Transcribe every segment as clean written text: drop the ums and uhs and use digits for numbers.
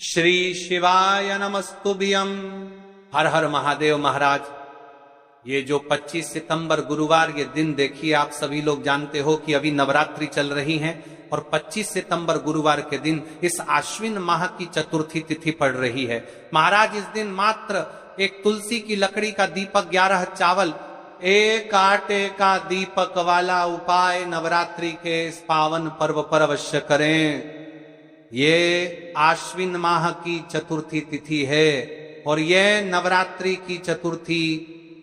श्री शिवाय नमस्तुभ्यं। हर हर महादेव। महाराज, ये जो 25 सितंबर गुरुवार ये दिन देखिए, आप सभी लोग जानते हो कि अभी नवरात्रि चल रही है और 25 सितंबर गुरुवार के दिन इस आश्विन माह की चतुर्थी तिथि पड़ रही है। महाराज, इस दिन मात्र एक तुलसी की लकड़ी का दीपक, 11 चावल, एक आटे का दीपक वाला उपाय नवरात्रि के इस पावन पर्व पर अवश्य करें। ये आश्विन माह की चतुर्थी तिथि है और यह नवरात्रि की चतुर्थी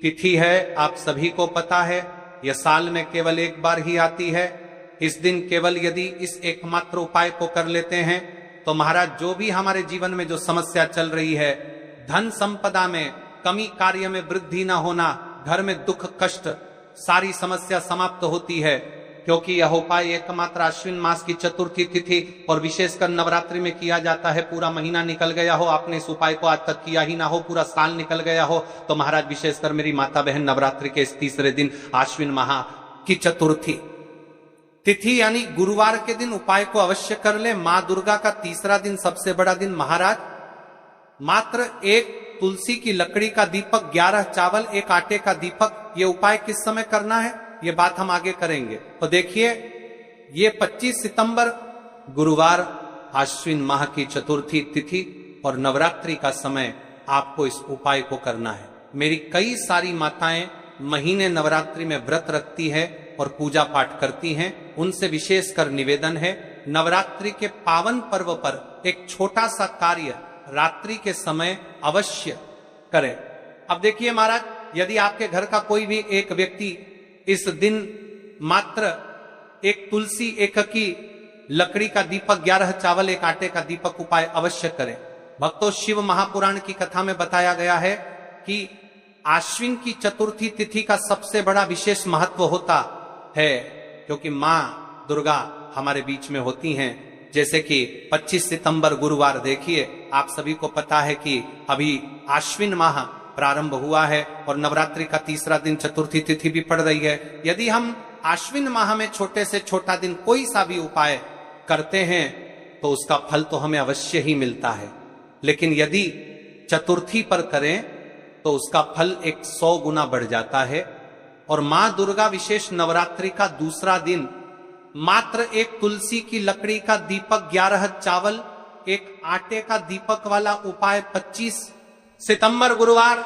तिथि है। आप सभी को पता है, यह साल में केवल एक बार ही आती है। इस दिन केवल यदि इस एकमात्र उपाय को कर लेते हैं तो महाराज, जो भी हमारे जीवन में जो समस्या चल रही है, धन संपदा में कमी, कार्य में वृद्धि न होना, घर में दुख कष्ट, सारी समस्या समाप्त होती है। क्योंकि यह उपाय एकमात्र आश्विन मास की चतुर्थी तिथि और विशेषकर नवरात्रि में किया जाता है। पूरा महीना निकल गया हो, आपने इस उपाय को आज तक किया ही ना हो, पूरा साल निकल गया हो, तो महाराज विशेषकर मेरी माता बहन, नवरात्रि के इस तीसरे दिन आश्विन माह की चतुर्थी तिथि यानी गुरुवार के दिन उपाय को अवश्य कर ले। मां दुर्गा का तीसरा दिन सबसे बड़ा दिन। महाराज, मात्र एक तुलसी की लकड़ी का दीपक, 11 चावल, एक आटे का दीपक, ये उपाय किस समय करना है ये बात हम आगे करेंगे। तो देखिए, ये 25 सितंबर गुरुवार आश्विन माह की चतुर्थी तिथि और नवरात्रि का समय आपको इस उपाय को करना है। मेरी कई सारी माताएं महीने नवरात्रि में व्रत रखती है और पूजा पाठ करती हैं। उनसे विशेषकर निवेदन है, नवरात्रि के पावन पर्व पर एक छोटा सा कार्य रात्रि के समय अवश्य करें। अब देखिए महाराज, यदि आपके घर का कोई भी एक व्यक्ति इस दिन मात्र एक तुलसी एक की लकड़ी का दीपक, 11 चावल, एक आटे का दीपक उपाय अवश्य करें। भक्तों, शिव महापुराण की कथा में बताया गया है कि आश्विन की चतुर्थी तिथि का सबसे बड़ा विशेष महत्व होता है, क्योंकि मां दुर्गा हमारे बीच में होती हैं। जैसे कि 25 सितंबर गुरुवार देखिए, आप सभी को पता है कि अभी आश्विन माह प्रारंभ हुआ है और नवरात्रि का तीसरा दिन चतुर्थी तिथि भी पड़ रही है। यदि हम आश्विन माह में छोटे से छोटा दिन कोई सा भी उपाय करते हैं तो उसका फल तो हमें अवश्य ही मिलता है, लेकिन यदि चतुर्थी पर करें तो उसका फल 100 गुना बढ़ जाता है। और मां दुर्गा विशेष नवरात्रि का दूसरा दिन मात्र एक तुलसी की लकड़ी का दीपक, 11 चावल, एक आटे का दीपक वाला उपाय 25 सितंबर गुरुवार,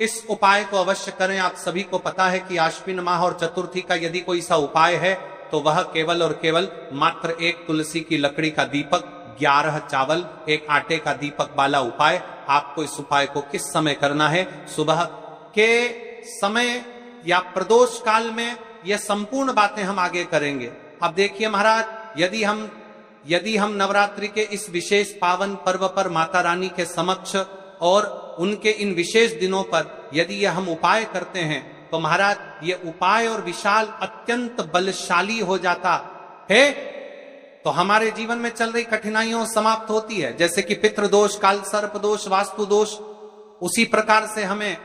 इस उपाय को अवश्य करें। आप सभी को पता है कि आश्विन माह और चतुर्थी का यदि कोई सा उपाय है तो वह केवल और केवल मात्र एक तुलसी की लकड़ी का दीपक, 11 चावल, एक आटे का दीपक वाला उपाय। आपको इस उपाय को किस समय करना है? सुबह के समय या प्रदोष काल में। यह संपूर्ण बातें हम आगे करेंगे। अब देखिए महाराज, यदि हम नवरात्रि के इस विशेष पावन पर्व पर माता रानी के समक्ष और उनके इन विशेष दिनों पर यदि यह हम उपाय करते हैं तो महाराज, ये उपाय और विशाल अत्यंत बलशाली हो जाता है। तो हमारे जीवन में चल रही कठिनाइयों समाप्त होती है, जैसे कि पितृदोष, काल सर्प दोष, वास्तु दोष। उसी प्रकार से हमें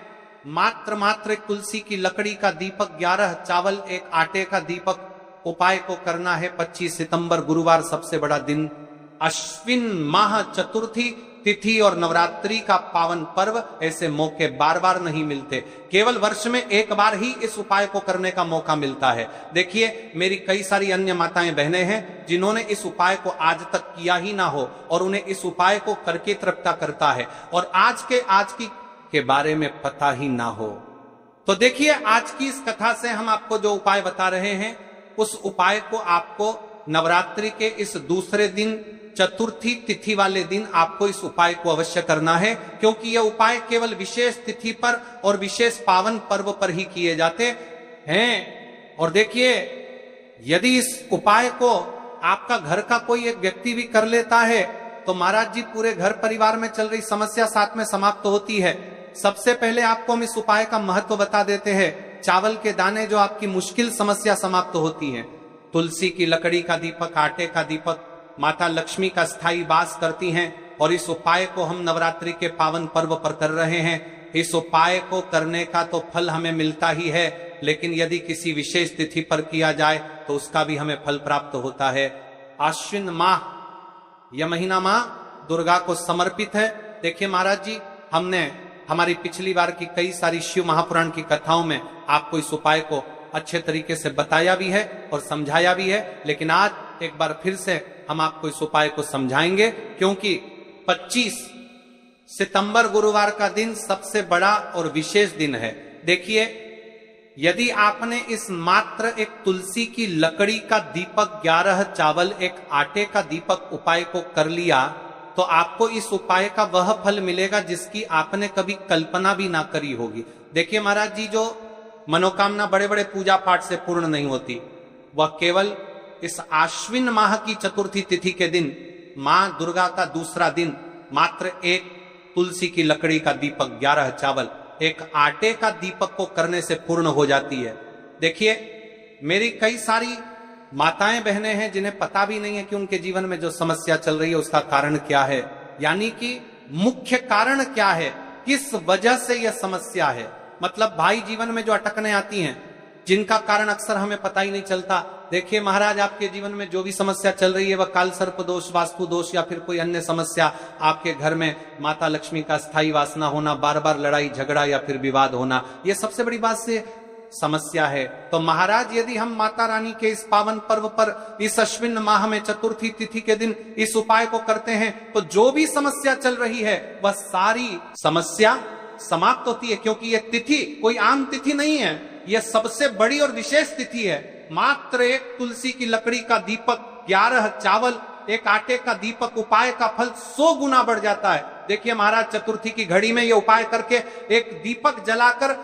मात्र एक तुलसी की लकड़ी का दीपक, 11 चावल, एक आटे का दीपक उपाय को करना है। 25 सितंबर गुरुवार सबसे बड़ा दिन, अश्विन माह चतुर्थी तिथि और नवरात्रि का पावन पर्व। ऐसे मौके बार बार नहीं मिलते, केवल वर्ष में एक बार ही इस उपाय को करने का मौका मिलता है। देखिए, मेरी कई सारी अन्य माताएं बहनें हैं जिन्होंने इस उपाय को आज तक किया ही ना हो और उन्हें इस उपाय को करके तृप्ता करता है और आज की के बारे में पता ही ना हो। तो देखिए, आज की इस कथा से हम आपको जो उपाय बता रहे हैं, उस उपाय को आपको नवरात्रि के इस दूसरे दिन, चतुर्थी तिथि वाले दिन आपको इस उपाय को अवश्य करना है, क्योंकि यह उपाय केवल विशेष तिथि पर और विशेष पावन पर्व पर ही किए जाते हैं। और देखिए, यदि इस उपाय को आपका घर का कोई एक व्यक्ति भी कर लेता है तो महाराज जी, पूरे घर परिवार में चल रही समस्या साथ में समाप्त होती है। सबसे पहले आपको हम इस उपाय का महत्व बता देते हैं। चावल के दाने, जो आपकी मुश्किल समस्या समाप्त होती है। तुलसी की लकड़ी का दीपक, आटे का दीपक, माता लक्ष्मी का स्थायी वास करती हैं और इस उपाय को हम नवरात्रि के पावन पर्व पर कर रहे हैं। इस उपाय को करने का तो फल हमें मिलता ही है, लेकिन यदि किसी विशेष तिथि पर किया जाए तो उसका भी हमें फल प्राप्त होता है। आश्विन माह, यह महीना मां दुर्गा को समर्पित है। देखिए महाराज जी, हमने हमारी पिछली बार की कई सारी शिव महापुराण की कथाओं में आपको इस उपाय को अच्छे तरीके से बताया भी है और समझाया भी है, लेकिन आज एक बार फिर से हम आपको इस उपाय को समझाएंगे, क्योंकि 25 सितंबर गुरुवार का दिन सबसे बड़ा और विशेष दिन है। देखिए, यदि आपने इस मात्र एक तुलसी की लकड़ी का दीपक, 11 चावल, एक आटे का दीपक उपाय को कर लिया, तो आपको इस उपाय का वह फल मिलेगा जिसकी आपने कभी कल्पना भी ना करी होगी। देखिए महाराज जी, जो मनोकामना बड़े बड़े पूजा पाठ से पूर्ण नहीं होती, वह केवल इस आश्विन माह की चतुर्थी तिथि के दिन, मां दुर्गा का दूसरा दिन, मात्र एक तुलसी की लकड़ी का दीपक, 11 चावल, एक आटे का दीपक को करने से पूर्ण हो जाती है। देखिए, मेरी कई सारी माताएं बहनें हैं जिन्हें पता भी नहीं है कि उनके जीवन में जो समस्या चल रही है उसका कारण क्या है, यानी कि मुख्य कारण क्या है, किस वजह से यह समस्या है। मतलब भाई जीवन में जो अटकने आती हैं, जिनका कारण अक्सर हमें पता ही नहीं चलता। देखिए महाराज, आपके जीवन में जो भी समस्या चल रही है, वह काल सर्प दोष, वास्तु दोष या फिर कोई अन्य समस्या, आपके घर में माता लक्ष्मी का स्थायी वासना होना, बार बार लड़ाई झगड़ा या फिर विवाद होना, यह सबसे बड़ी बात से समस्या है। तो महाराज, यदि हम माता रानी के इस पावन पर्व पर, इस अश्विन माह में चतुर्थी तिथि के दिन इस उपाय को करते हैं, तो जो भी समस्या चल रही है वह सारी समस्या समाप्त होती है। क्योंकि यह तिथि कोई आम तिथि नहीं है, यह सबसे बड़ी और विशेष तिथि है। मात्र एक तुलसी की लकड़ी का दीपक, 11 चावल, एक आटे का दीपक, उपाय का फल 100 गुना बढ़ जाता है। देखिए महाराज, चतुर्थी की घड़ी में यह उपाय करके एक दीपक जलाकर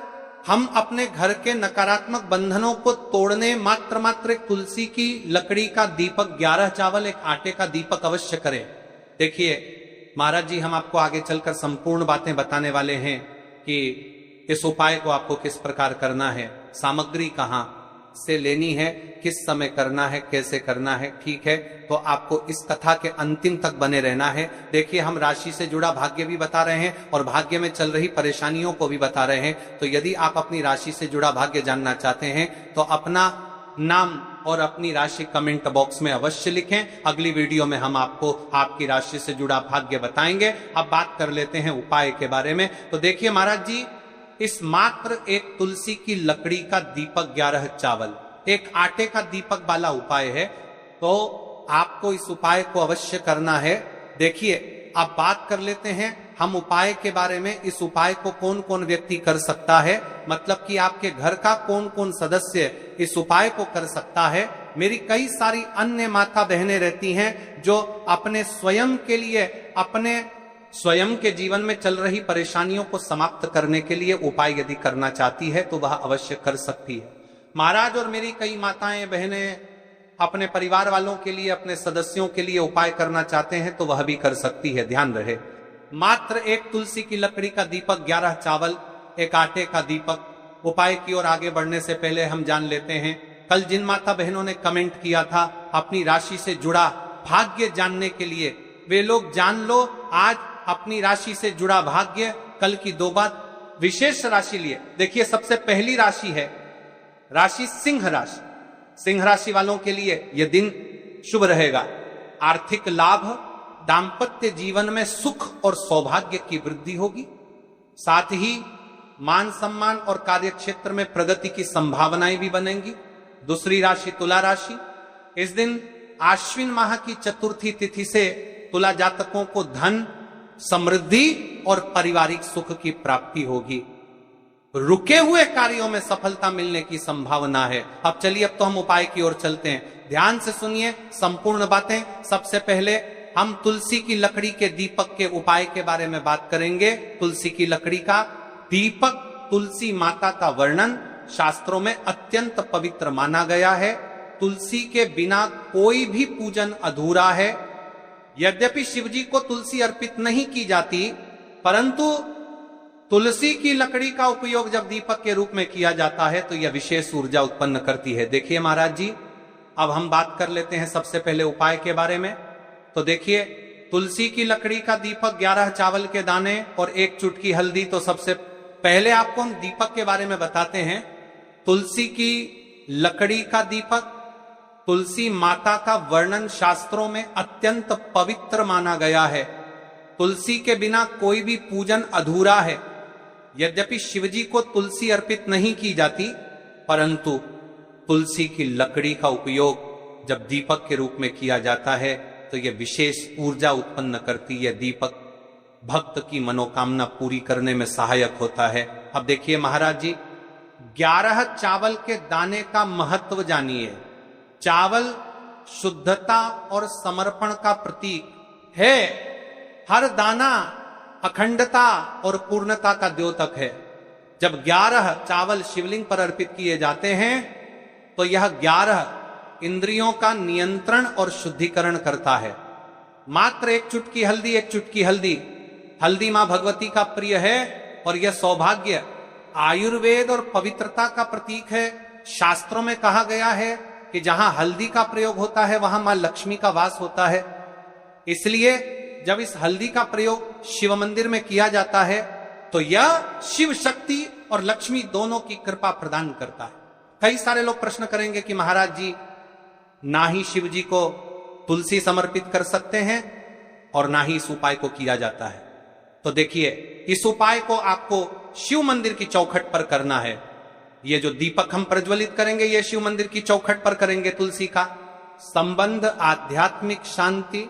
हम अपने घर के नकारात्मक बंधनों को तोड़ने मात्र एक तुलसी की लकड़ी का दीपक, 11 चावल, एक आटे का दीपक अवश्य करें। देखिए महाराज जी, हम आपको आगे चलकर संपूर्ण बातें बताने वाले हैं कि इस उपाय को आपको किस प्रकार करना है, सामग्री कहां से लेनी है, किस समय करना है, कैसे करना है। ठीक है, तो आपको इस कथा के अंतिम तक बने रहना है। देखिए, हम राशि से जुड़ा भाग्य भी बता रहे हैं और भाग्य में चल रही परेशानियों को भी बता रहे हैं। तो यदि आप अपनी राशि से जुड़ा भाग्य जानना चाहते हैं तो अपना नाम और अपनी राशि कमेंट बॉक्स में अवश्य लिखें। अगली वीडियो में हम आपको आपकी राशि से जुड़ा भाग्य बताएंगे। अब बात कर लेते हैं उपाय के बारे में। तो देखिए महाराज जी, इस मात्र एक तुलसी की लकड़ी का दीपक, 11 चावल, एक आटे का दीपक वाला उपाय है, तो आपको इस उपाय को अवश्य करना है। देखिए, अब बात कर लेते हैं हम उपाय के बारे में। इस उपाय को कौन कौन व्यक्ति कर सकता है, मतलब कि आपके घर का कौन कौन सदस्य इस उपाय को कर सकता है। मेरी कई सारी अन्य माता बहनें रहती हैं जो अपने स्वयं के लिए, अपने स्वयं के जीवन में चल रही परेशानियों को समाप्त करने के लिए उपाय यदि करना चाहती है तो वह अवश्य कर सकती है। महाराज, और मेरी कई माताएं बहनें अपने परिवार वालों के लिए, अपने सदस्यों के लिए उपाय करना चाहते हैं तो वह भी कर सकती है। ध्यान रहे, मात्र एक तुलसी की लकड़ी का दीपक, 11 चावल, एक आटे का दीपक। उपाय की ओर आगे बढ़ने से पहले हम जान लेते हैं, कल जिन माता बहनों ने कमेंट किया था अपनी राशि से जुड़ा भाग्य जानने के लिए, वे लोग जान लो आज अपनी राशि से जुड़ा भाग्य। कल की 2 बात विशेष राशि लिए। देखिए, सबसे पहली राशि है राशि सिंह राशि। सिंह राशि वालों के लिए यह दिन शुभ रहेगा। आर्थिक लाभ, दाम्पत्य जीवन में सुख और सौभाग्य की वृद्धि होगी। साथ ही मान सम्मान और कार्य क्षेत्र में प्रगति की संभावनाएं भी बनेंगी। दूसरी राशि तुला राशि। इस दिन आश्विन माह की चतुर्थी तिथि से तुला जातकों को धन, समृद्धि और पारिवारिक सुख की प्राप्ति होगी। रुके हुए कार्यों में सफलता मिलने की संभावना है। अब चलिए, अब तो हम उपाय की ओर चलते हैं। ध्यान से सुनिए संपूर्ण बातें। सबसे पहले हम तुलसी की लकड़ी के दीपक के उपाय के बारे में बात करेंगे। तुलसी की लकड़ी का दीपक, तुलसी माता का वर्णन शास्त्रों में अत्यंत पवित्र माना गया है। तुलसी के बिना कोई भी पूजन अधूरा है। यद्यपि शिवजी को तुलसी अर्पित नहीं की जाती, परंतु तुलसी की लकड़ी का उपयोग जब दीपक के रूप में किया जाता है तो यह विशेष ऊर्जा उत्पन्न करती है। देखिए महाराज जी, अब हम बात कर लेते हैं सबसे पहले उपाय के बारे में। तो देखिए, तुलसी की लकड़ी का दीपक, 11 चावल के दाने और 1 चुटकी हल्दी। तो सबसे पहले आपको हम दीपक के बारे में बताते हैं। तुलसी की लकड़ी का दीपक, तुलसी माता का वर्णन शास्त्रों में अत्यंत पवित्र माना गया है। तुलसी के बिना कोई भी पूजन अधूरा है। यद्यपि शिवजी को तुलसी अर्पित नहीं की जाती, परंतु तुलसी की लकड़ी का उपयोग जब दीपक के रूप में किया जाता है तो यह विशेष ऊर्जा उत्पन्न करती है। दीपक भक्त की मनोकामना पूरी करने में सहायक होता है। अब देखिए महाराज जी, 11 चावल के दाने का महत्व जानिए। चावल शुद्धता और समर्पण का प्रतीक है। हर दाना अखंडता और पूर्णता का द्योतक है। जब 11 चावल शिवलिंग पर अर्पित किए जाते हैं तो यह 11 इंद्रियों का नियंत्रण और शुद्धिकरण करता है। मात्र एक चुटकी हल्दी, एक चुटकी हल्दी, हल्दी मां भगवती का प्रिय है और यह सौभाग्य, आयुर्वेद और पवित्रता का प्रतीक है। शास्त्रों में कहा गया है कि जहां हल्दी का प्रयोग होता है वहां मां लक्ष्मी का वास होता है। इसलिए जब इस हल्दी का प्रयोग शिव मंदिर में किया जाता है तो यह शिव शक्ति और लक्ष्मी दोनों की कृपा प्रदान करता है। कई सारे लोग प्रश्न करेंगे कि महाराज जी, ना ही शिव जी को तुलसी समर्पित कर सकते हैं और ना ही इस उपाय को किया जाता है। तो देखिए, इस उपाय को आपको शिव मंदिर की चौखट पर करना है। ये जो दीपक हम प्रज्वलित करेंगे ये शिव मंदिर की चौखट पर करेंगे। तुलसी का संबंध आध्यात्मिक शांति,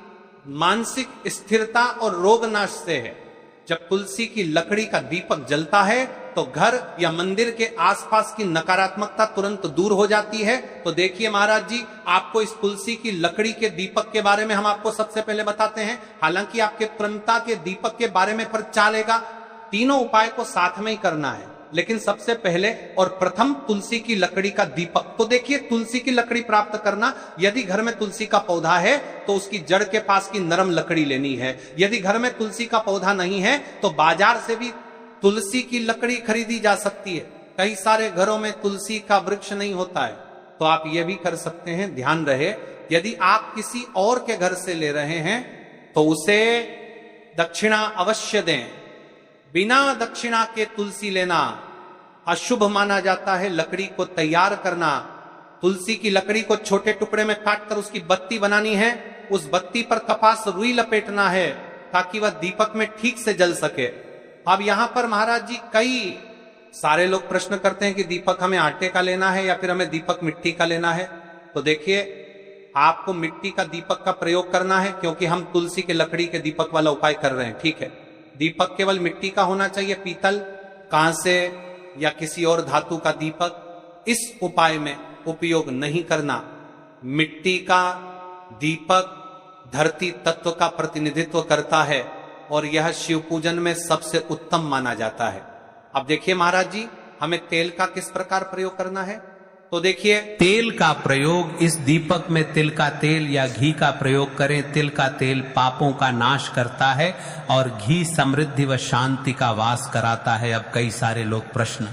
मानसिक स्थिरता और रोग नाश से है। जब तुलसी की लकड़ी का दीपक जलता है तो घर या मंदिर के आसपास की नकारात्मकता तुरंत दूर हो जाती है। तो देखिए महाराज जी, आपको इस तुलसी की लकड़ी के दीपक के बारे में हम आपको सबसे पहले बताते हैं। हालांकि आपके तुरंता के दीपक के बारे में पर चलेगा, तीनों उपाय को साथ में ही करना है, लेकिन सबसे पहले और प्रथम तुलसी की लकड़ी का दीपक। तो देखिए, तुलसी की लकड़ी प्राप्त करना, यदि घर में तुलसी का पौधा है तो उसकी जड़ के पास की नरम लकड़ी लेनी है। यदि घर में तुलसी का पौधा नहीं है तो बाजार से भी तुलसी की लकड़ी खरीदी जा सकती है। कई सारे घरों में तुलसी का वृक्ष नहीं होता है, तो आप यह भी कर सकते हैं। ध्यान रहे, यदि आप किसी और के घर से ले रहे हैं तो उसे दक्षिणा अवश्य दें। बिना दक्षिणा के तुलसी लेना अशुभ माना जाता है। लकड़ी को तैयार करना, तुलसी की लकड़ी को छोटे टुकड़े में काटकर उसकी बत्ती बनानी है। उस बत्ती पर कपास रुई लपेटना है ताकि वह दीपक में ठीक से जल सके। अब यहां पर महाराज जी, कई सारे लोग प्रश्न करते हैं कि दीपक हमें आटे का लेना है या फिर हमें दीपक मिट्टी का लेना है। तो देखिए, आपको मिट्टी का दीपक का प्रयोग करना है क्योंकि हम तुलसी के लकड़ी के दीपक वाला उपाय कर रहे हैं। ठीक है, दीपक केवल मिट्टी का होना चाहिए, पीतल, कांसे या किसी और धातु का दीपक इस उपाय में उपयोग नहीं करना। मिट्टी का दीपक धरती तत्व का प्रतिनिधित्व करता है और यह शिव पूजन में सबसे उत्तम माना जाता है। अब देखिए महाराज जी, हमें तेल का किस प्रकार प्रयोग करना है। तो देखिए, तेल का प्रयोग, इस दीपक में तिल का तेल या घी का प्रयोग करें। तिल का तेल पापों का नाश करता है और घी समृद्धि व शांति का वास कराता है। अब कई सारे लोग प्रश्न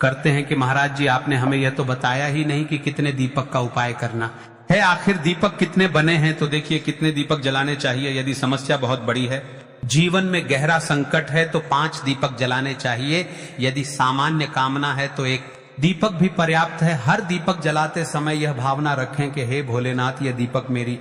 करते हैं कि महाराज जी, आपने हमें यह तो बताया ही नहीं कि कितने दीपक का उपाय करना है। आखिर दीपक कितने बने हैं। तो देखिए, कितने दीपक जलाने चाहिए। यदि समस्या बहुत बड़ी है, जीवन में गहरा संकट है, तो 5 दीपक जलाने चाहिए। यदि सामान्य कामना है तो 1 दीपक भी पर्याप्त है। हर दीपक जलाते समय यह भावना रखें कि हे भोलेनाथ, यह दीपक मेरी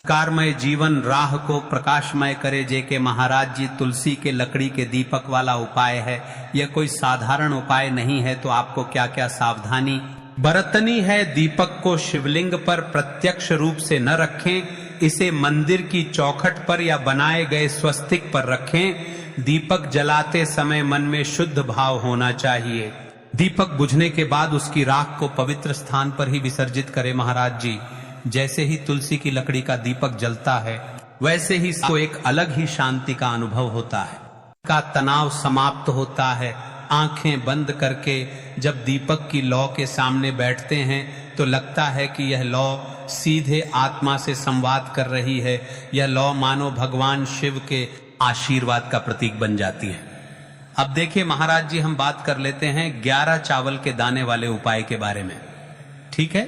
कारमय जीवन राह को प्रकाशमय करे। जे के महाराज जी, तुलसी के लकड़ी के दीपक वाला उपाय है। यह कोई साधारण उपाय नहीं है। तो आपको क्या क्या सावधानी बरतनी है। दीपक को शिवलिंग पर प्रत्यक्ष रूप से न रखें, इसे मंदिर की चौखट पर या बनाए गए स्वस्तिक पर रखें। दीपक जलाते समय मन में शुद्ध भाव होना चाहिए। दीपक बुझने के बाद उसकी राख को पवित्र स्थान पर ही विसर्जित करें महाराज जी। जैसे ही तुलसी की लकड़ी का दीपक जलता है, वैसे ही तो एक अलग ही शांति का अनुभव होता है, का तनाव समाप्त होता है। आंखें बंद करके जब दीपक की लौ के सामने बैठते हैं तो लगता है कि यह लौ सीधे आत्मा से संवाद कर रही है। यह लौ मानो भगवान शिव के आशीर्वाद का प्रतीक बन जाती है। अब देखिए महाराज जी, हम बात कर लेते हैं 11 चावल के दाने वाले उपाय के बारे में। ठीक है,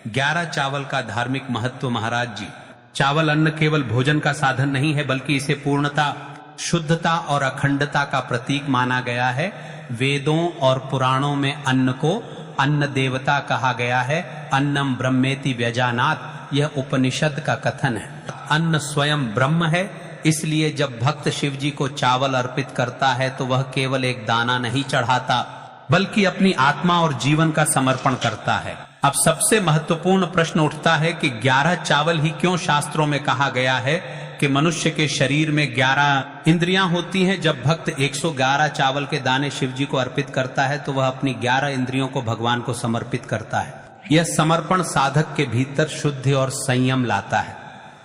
11 चावल का धार्मिक महत्व। महाराज जी, चावल अन्न केवल भोजन का साधन नहीं है, बल्कि इसे पूर्णता, शुद्धता और अखंडता का प्रतीक माना गया है। वेदों और पुराणों में अन्न को अन्न देवता कहा गया है। अन्नम ब्रह्मेति व्यजानात, यह उपनिषद का कथन है। अन्न स्वयं ब्रह्म है इसलिए जब भक्त शिव जी को चावल अर्पित करता है तो वह केवल एक दाना नहीं चढ़ाता, बल्कि अपनी आत्मा और जीवन का समर्पण करता है। अब सबसे महत्वपूर्ण प्रश्न उठता है कि 11 चावल ही क्यों शास्त्रों में कहा गया है कि मनुष्य के शरीर में 11 इंद्रियां होती हैं। जब भक्त 111 चावल के दाने शिव जी को अर्पित करता है तो वह अपनी 11 इंद्रियों को भगवान को समर्पित करता है। यह समर्पण साधक के भीतर शुद्धि और संयम लाता है।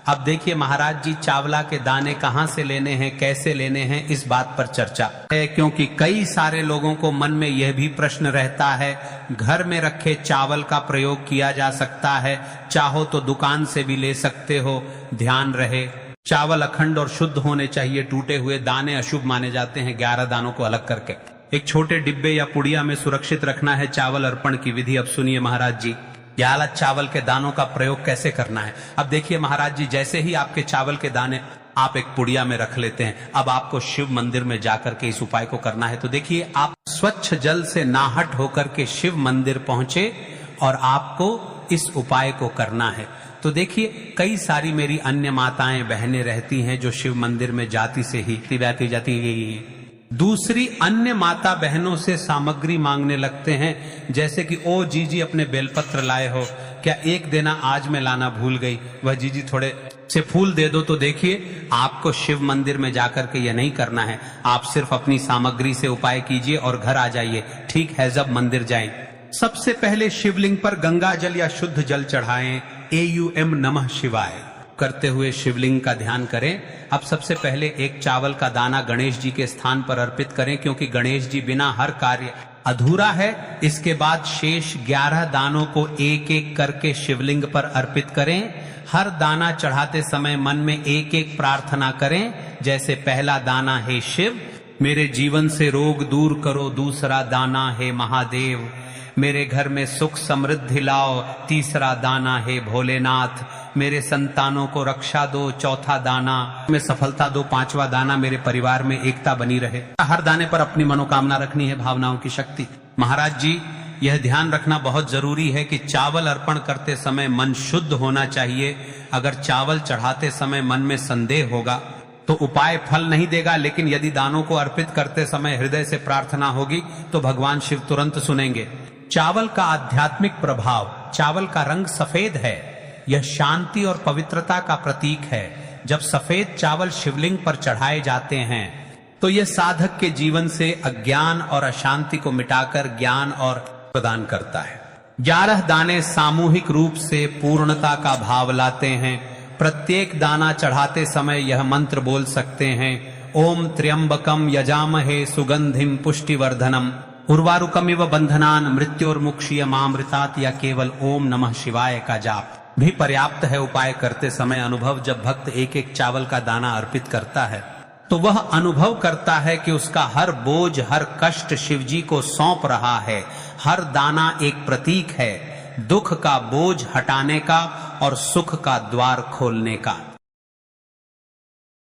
अब देखिए महाराज जी, चावला के दाने कहां से लेने हैं, कैसे लेने हैं, इस बात पर चर्चा है, क्योंकि कई सारे लोगों को मन में यह भी प्रश्न रहता है, घर में रखे चावल का प्रयोग किया जा सकता है, चाहो तो दुकान से भी ले सकते हो। ध्यान रहे, चावल अखंड और शुद्ध होने चाहिए, टूटे हुए दाने अशुभ माने जाते हैं। 11 दानों को अलग करके एक छोटे डिब्बे या पुड़िया में सुरक्षित रखना है। चावल अर्पण की विधि अब सुनिए महाराज जी। 11 चावल के दानों का प्रयोग कैसे करना है। अब देखिए महाराज जी, जैसे ही आपके चावल के दाने आप एक पुड़िया में रख लेते हैं, अब आपको शिव मंदिर में जाकर के इस उपाय को करना है। तो देखिए, आप स्वच्छ जल से नाहट होकर के शिव मंदिर पहुंचे और आपको इस उपाय को करना है। तो देखिए, कई सारी मेरी अन्य माताएं बहनें रहती हैं जो शिव मंदिर में जाती से ही जाती दूसरी अन्य माता बहनों से सामग्री मांगने लगते हैं, जैसे कि ओ जीजी अपने बेलपत्र लाए हो क्या, एक देना, आज मैं लाना भूल गई, वह जीजी थोड़े से फूल दे दो। तो देखिए, आपको शिव मंदिर में जाकर के यह नहीं करना है। आप सिर्फ अपनी सामग्री से उपाय कीजिए और घर आ जाइए। ठीक है, जब मंदिर जाएं, सबसे पहले शिवलिंग पर गंगा जल या शुद्ध जल चढ़ाएं। AUM नमः शिवाय करते हुए शिवलिंग का ध्यान करें। अब सबसे पहले एक चावल का दाना गणेश जी के स्थान पर अर्पित करें, क्योंकि गणेश जी बिना हर कार्य अधूरा है। इसके बाद शेष 11 दानों को एक एक करके शिवलिंग पर अर्पित करें। हर दाना चढ़ाते समय मन में एक एक प्रार्थना करें, जैसे पहला दाना, हे शिव मेरे जीवन से रोग दूर करो। दूसरा दाना, हे महादेव मेरे घर में सुख समृद्धि लाओ। तीसरा दाना, हे भोलेनाथ मेरे संतानों को रक्षा दो। चौथा दाना, में सफलता दो। पांचवा दाना, मेरे परिवार में एकता बनी रहे। हर दाने पर अपनी मनोकामना रखनी है, भावनाओं की शक्ति। महाराज जी, यह ध्यान रखना बहुत जरूरी है कि चावल अर्पण करते समय मन शुद्ध होना चाहिए। अगर चावल चढ़ाते समय मन में संदेह होगा तो उपाय फल नहीं देगा, लेकिन यदि दानों को अर्पित करते समय हृदय से प्रार्थना होगी तो भगवान शिव तुरंत सुनेंगे। चावल का आध्यात्मिक प्रभाव, चावल का रंग सफेद है, यह शांति और पवित्रता का प्रतीक है। जब सफेद चावल शिवलिंग पर चढ़ाए जाते हैं तो यह साधक के जीवन से अज्ञान और अशांति को मिटाकर ज्ञान और प्रदान करता है। 11 दाने सामूहिक रूप से पूर्णता का भाव लाते हैं। प्रत्येक दाना चढ़ाते समय यह मंत्र बोल सकते हैं, ओम त्र्यंबकम यजामहे सुगंधिम पुष्टिवर्धनम उर्वारुकमिव बंधनान मृत्योर्मुक्षीयमामृतात्, या केवल ओम नमः शिवाय का जाप भी पर्याप्त है उपाय करते समय। अनुभव, जब भक्त एक एक चावल का दाना अर्पित करता है तो वह अनुभव करता है कि उसका हर बोझ, हर कष्ट शिवजी को सौंप रहा है। हर दाना एक प्रतीक है दुख का बोझ हटाने का और सुख का द्वार खोलने का।